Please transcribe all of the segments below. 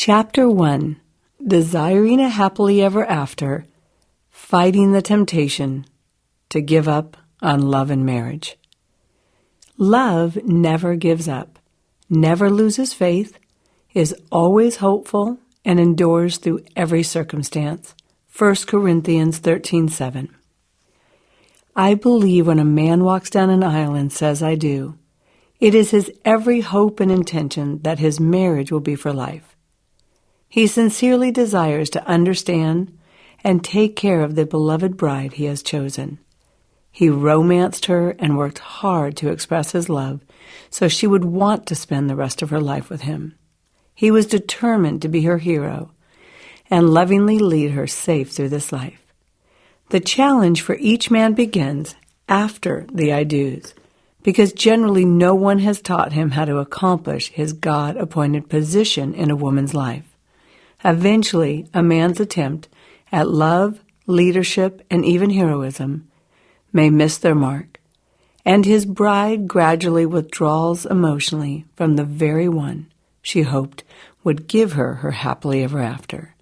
Chapter 1. Desiring a happily ever after, fighting the temptation to give up on love and marriage. Love never gives up, never loses faith, is always hopeful, and endures through every circumstance. 1 Corinthians 13:7. I believe when a man walks down an aisle and says, "I do," it is his every hope and intention that his marriage will be for life. He sincerely desires to understand and take care of the beloved bride he has chosen. He romanced her and worked hard to express his love so she would want to spend the rest of her life with him. He was determined to be her hero and lovingly lead her safe through this life. The challenge for each man begins after the I do's, because generally no one has taught him how to accomplish his God-appointed position in a woman's life. Eventually, a man's attempt at love, leadership, and even heroism may miss their mark, and his bride gradually withdraws emotionally from the very one she hoped would give her her happily ever after.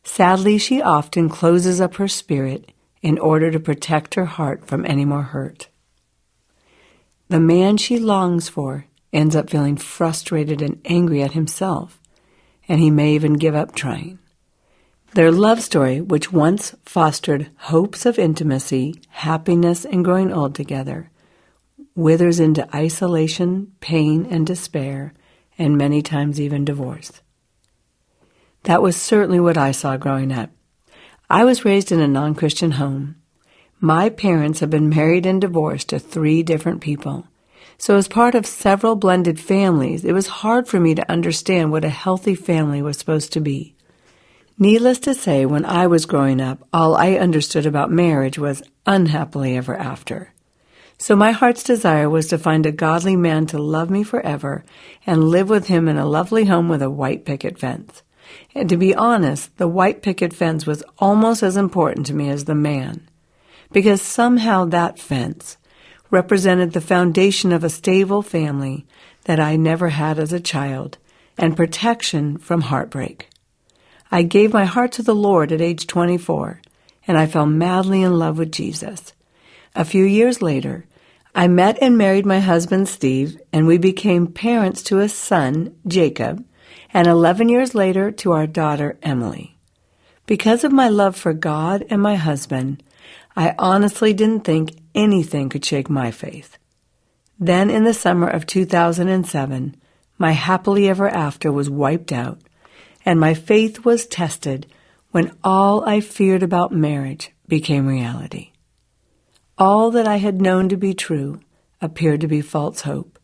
Sadly, she often closes up her spirit in order to protect her heart from any more hurt. The man she longs for ends up feeling frustrated and angry at himself, and he may even give up trying. Their love story, which once fostered hopes of intimacy, happiness, and growing old together, withers into isolation, pain, and despair, and many times even divorce. That was certainly what I saw growing up. I was raised in a non-Christian home. My parents had been married and divorced to 3 different people. So as part of several blended families, it was hard for me to understand what a healthy family was supposed to be. Needless to say, when I was growing up, all I understood about marriage was unhappily ever after. So my heart's desire was to find a godly man to love me forever and live with him in a lovely home with a white picket fence. And to be honest, the white picket fence was almost as important to me as the man, because somehow that fence represented the foundation of a stable family that I never had as a child, and protection from heartbreak. I gave my heart to the Lord at age 24, and I fell madly in love with Jesus. A few years later, I met and married my husband, Steve, and we became parents to a son, Jacob, and 11 years later to our daughter, Emily. Because of my love for God and my husband, I honestly didn't think anything could shake my faith. Then in the summer of 2007, my happily ever after was wiped out, and my faith was tested when all I feared about marriage became reality. All that I had known to be true appeared to be false hope.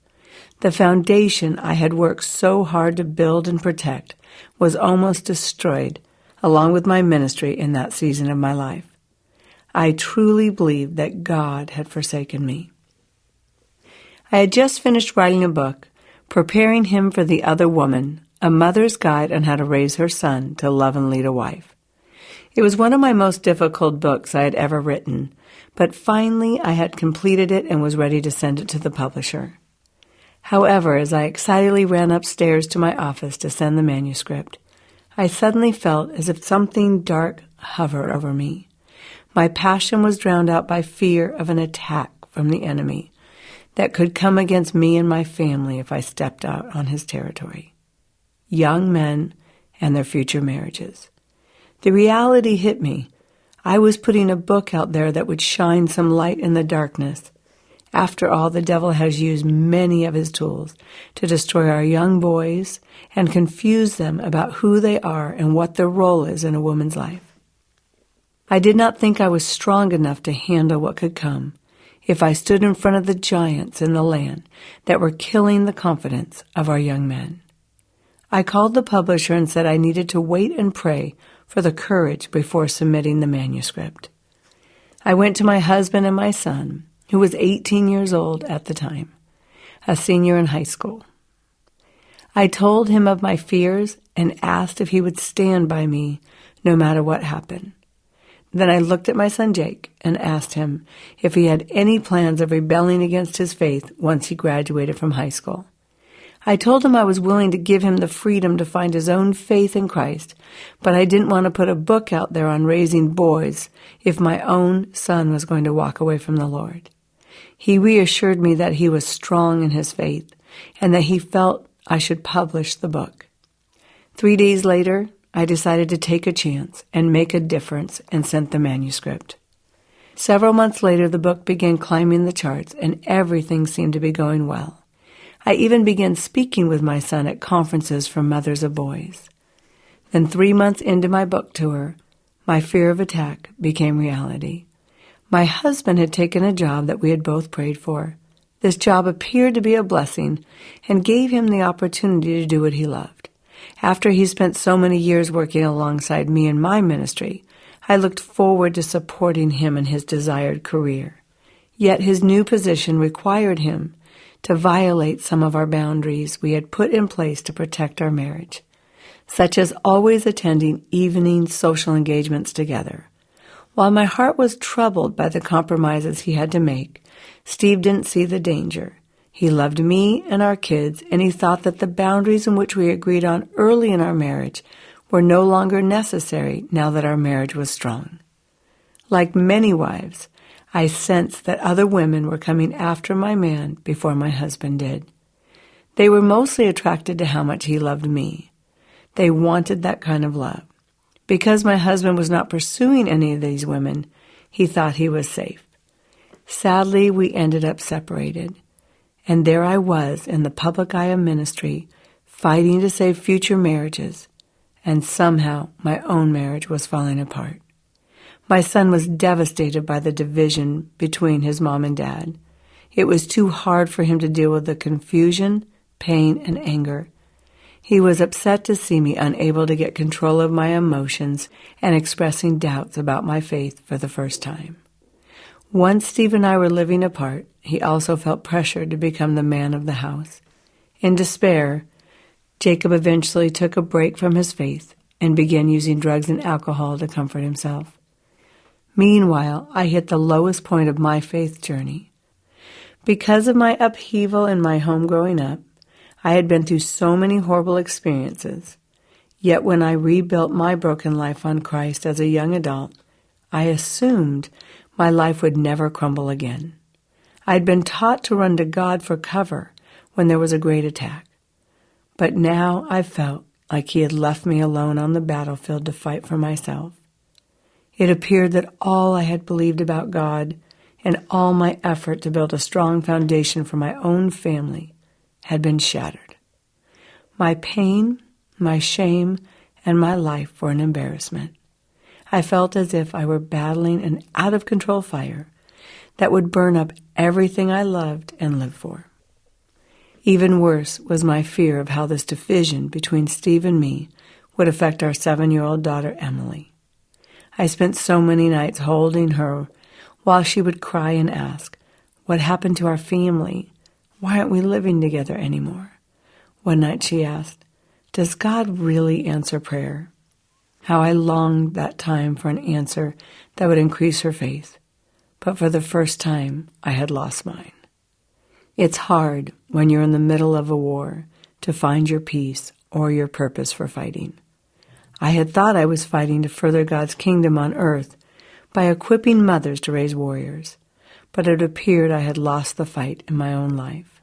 The foundation I had worked so hard to build and protect was almost destroyed, along with my ministry in that season of my life. I truly believed that God had forsaken me. I had just finished writing a book, Preparing Him for the Other Woman, a mother's guide on how to raise her son to love and lead a wife. It was one of my most difficult books I had ever written, but finally I had completed it and was ready to send it to the publisher. However, as I excitedly ran upstairs to my office to send the manuscript, I suddenly felt as if something dark hovered over me. My passion was drowned out by fear of an attack from the enemy that could come against me and my family if I stepped out on his territory. Young men and their future marriages. The reality hit me. I was putting a book out there that would shine some light in the darkness. After all, the devil has used many of his tools to destroy our young boys and confuse them about who they are and what their role is in a woman's life. I did not think I was strong enough to handle what could come if I stood in front of the giants in the land that were killing the confidence of our young men. I called the publisher and said I needed to wait and pray for the courage before submitting the manuscript. I went to my husband and my son, who was 18 years old at the time, a senior in high school. I told him of my fears and asked if he would stand by me no matter what happened. Then I looked at my son Jake and asked him if he had any plans of rebelling against his faith once he graduated from high school. I told him I was willing to give him the freedom to find his own faith in Christ, but I didn't want to put a book out there on raising boys if my own son was going to walk away from the Lord. He reassured me that he was strong in his faith and that he felt I should publish the book. 3 days later, I decided to take a chance and make a difference and sent the manuscript. Several months later, the book began climbing the charts and everything seemed to be going well. I even began speaking with my son at conferences for mothers of boys. Then 3 months into my book tour, my fear of attack became reality. My husband had taken a job that we had both prayed for. This job appeared to be a blessing and gave him the opportunity to do what he loved. After he spent so many years working alongside me in my ministry, I looked forward to supporting him in his desired career. Yet his new position required him to violate some of our boundaries we had put in place to protect our marriage, such as always attending evening social engagements together. While my heart was troubled by the compromises he had to make, Steve didn't see the danger. He loved me and our kids, and he thought that the boundaries in which we agreed on early in our marriage were no longer necessary now that our marriage was strong. Like many wives, I sensed that other women were coming after my man before my husband did. They were mostly attracted to how much he loved me. They wanted that kind of love. Because my husband was not pursuing any of these women, he thought he was safe. Sadly, we ended up separated. And there I was in the public eye of ministry, fighting to save future marriages, and somehow my own marriage was falling apart. My son was devastated by the division between his mom and dad. It was too hard for him to deal with the confusion, pain, and anger. He was upset to see me unable to get control of my emotions and expressing doubts about my faith for the first time. Once Steve and I were living apart, he also felt pressured to become the man of the house. In despair, Jacob eventually took a break from his faith and began using drugs and alcohol to comfort himself. Meanwhile, I hit the lowest point of my faith journey. Because of my upheaval in my home growing up, I had been through so many horrible experiences. Yet when I rebuilt my broken life on Christ as a young adult, I assumed my life would never crumble again. I'd been taught to run to God for cover when there was a great attack. But now I felt like he had left me alone on the battlefield to fight for myself. It appeared that all I had believed about God and all my effort to build a strong foundation for my own family had been shattered. My pain, my shame, and my life were an embarrassment. I felt as if I were battling an out-of-control fire that would burn up everything I loved and lived for. Even worse was my fear of how this division between Steve and me would affect our 7-year-old daughter, Emily. I spent so many nights holding her while she would cry and ask, "What happened to our family? Why aren't we living together anymore?" One night she asked, "Does God really answer prayer?" How I longed that time for an answer that would increase her faith. But for the first time, I had lost mine. It's hard when you're in the middle of a war to find your peace or your purpose for fighting. I had thought I was fighting to further God's kingdom on earth by equipping mothers to raise warriors, but it appeared I had lost the fight in my own life.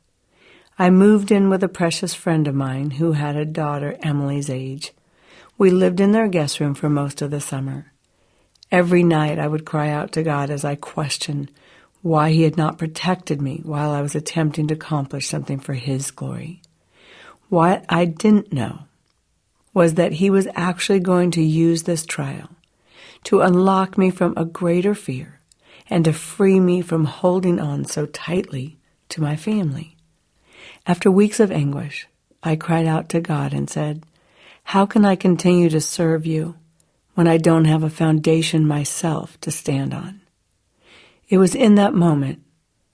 I moved in with a precious friend of mine who had a daughter Emily's age. We lived in their guest room for most of the summer. Every night I would cry out to God as I questioned why he had not protected me while I was attempting to accomplish something for his glory. What I didn't know was that he was actually going to use this trial to unlock me from a greater fear and to free me from holding on so tightly to my family. After weeks of anguish, I cried out to God and said, "How can I continue to serve you when I don't have a foundation myself to stand on?" It was in that moment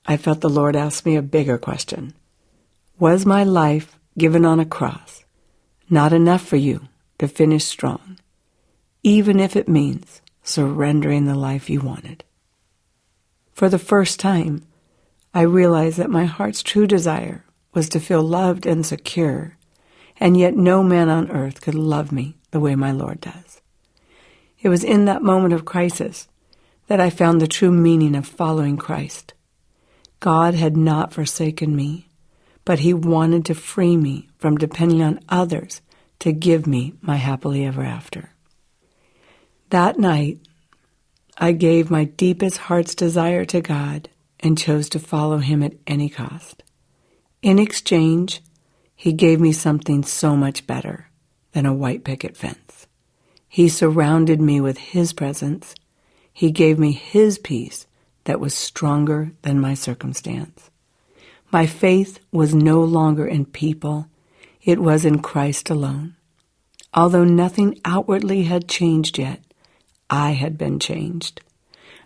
I felt the Lord ask me a bigger question. Was my life given on a cross not enough for you to finish strong, even if it means surrendering the life you wanted? For the first time, I realized that my heart's true desire was to feel loved and secure, and yet no man on earth could love me the way my Lord does. It was in that moment of crisis that I found the true meaning of following Christ. God had not forsaken me, but he wanted to free me from depending on others to give me my happily ever after. That night, I gave my deepest heart's desire to God and chose to follow him at any cost. In exchange, he gave me something so much better than a white picket fence. He surrounded me with his presence. He gave me his peace that was stronger than my circumstance. My faith was no longer in people. It was in Christ alone. Although nothing outwardly had changed yet, I had been changed.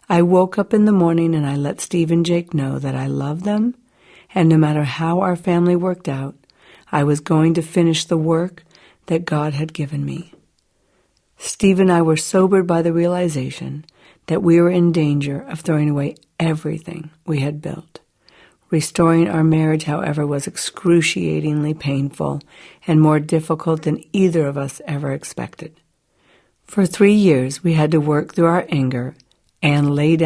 I woke up in the morning and I let Steve and Jake know that I loved them, and no matter how our family worked out, I was going to finish the work that God had given me. Steve and I were sobered by the realization that we were in danger of throwing away everything we had built. Restoring our marriage, however, was excruciatingly painful and more difficult than either of us ever expected. For 3 years, we had to work through our anger and lay down